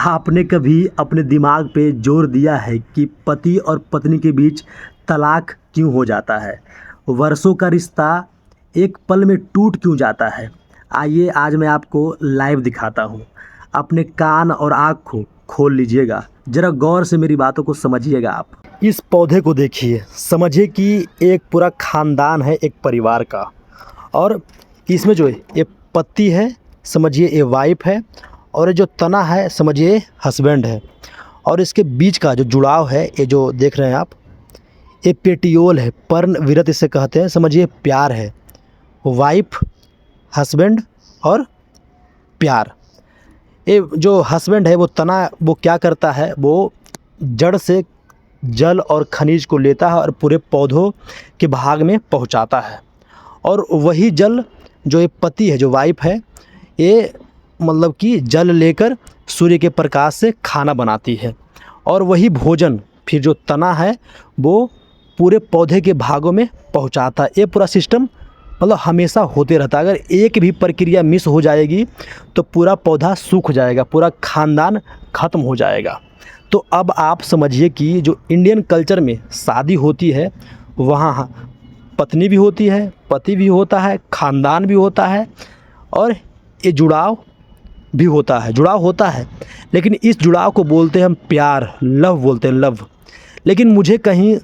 आपने कभी अपने दिमाग पे जोर दिया है कि पति और पत्नी के बीच तलाक क्यों हो जाता है? वर्षों का रिश्ता एक पल में टूट क्यों जाता है? आइए आज मैं आपको लाइव दिखाता हूँ। अपने कान और आँख को खोल लीजिएगा, ज़रा गौर से मेरी बातों को समझिएगा आप। इस पौधे को देखिए, समझिए कि एक पूरा ख़ानदान है एक परिवार का, और इसमें जो है ये पत्ती है, समझिए ये वाइफ है, और ये जो तना है समझिए हस्बैंड है, और इसके बीच का जो जुड़ाव है ये जो देख रहे हैं आप, ये पेटियोल है, पर्णविरत इसे कहते हैं, समझिए प्यार है। वाइफ, हस्बैंड और प्यार। ये जो हस्बैंड है वो तना वो क्या करता है, वो जड़ से जल और खनिज को लेता है और पूरे पौधों के भाग में पहुंचाता है, और वही जल जो ये पति है, जो वाइफ है, ये मतलब कि जल लेकर सूर्य के प्रकाश से खाना बनाती है, और वही भोजन फिर जो तना है वो पूरे पौधे के भागों में पहुंचाता है। ये पूरा सिस्टम मतलब हमेशा होते रहता है। अगर एक भी प्रक्रिया मिस हो जाएगी तो पूरा पौधा सूख जाएगा, पूरा ख़ानदान ख़त्म हो जाएगा। तो अब आप समझिए कि जो इंडियन कल्चर में शादी होती है वहाँ पत्नी भी होती है, पति भी होता है, ख़ानदान भी होता है, और ये जुड़ाव भी होता है, जुड़ाव होता है। लेकिन इस जुड़ाव को बोलते हैं हम प्यार, लव बोलते हैं, लव। लेकिन मुझे कहीं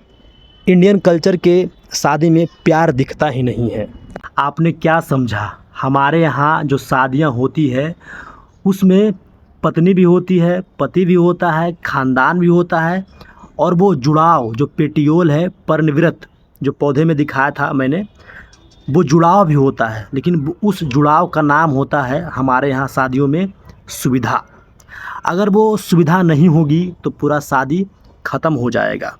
इंडियन कल्चर के शादी में प्यार दिखता ही नहीं है। आपने क्या समझा? हमारे यहाँ जो शादियाँ होती है उसमें पत्नी भी होती है, पति भी होता है, ख़ानदान भी होता है, और वो जुड़ाव जो पेटियोल है, पर्णविरत, जो पौधे में दिखाया था मैंने, वो जुड़ाव भी होता है। लेकिन उस जुड़ाव का नाम होता है हमारे यहाँ शादियों में सुविधा। अगर वो सुविधा नहीं होगी तो पूरा शादी ख़त्म हो जाएगा।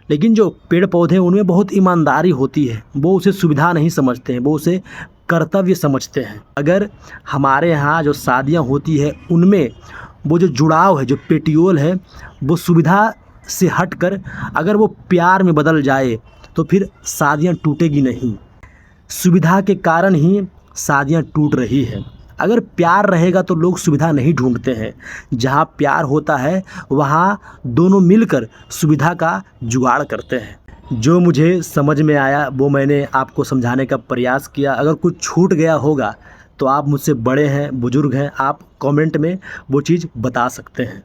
लेकिन जो पेड़ पौधे उनमें बहुत ईमानदारी होती है, वो उसे सुविधा नहीं समझते हैं, वो उसे कर्तव्य समझते हैं। अगर हमारे यहाँ जो शादियाँ होती है उनमें वो जो जुड़ाव है, जो पेटियोल है, वो सुविधा से हटकर अगर वो प्यार में बदल जाए तो फिर शादियाँ टूटेगी नहीं। सुविधा के कारण ही शादियाँ टूट रही है। अगर प्यार रहेगा तो लोग सुविधा नहीं ढूंढते हैं। जहाँ प्यार होता है वहाँ दोनों मिलकर सुविधा का जुगाड़ करते हैं। जो मुझे समझ में आया वो मैंने आपको समझाने का प्रयास किया। अगर कुछ छूट गया होगा तो आप मुझसे बड़े हैं, बुजुर्ग हैं, आप कमेंट में वो चीज़ बता सकते हैं।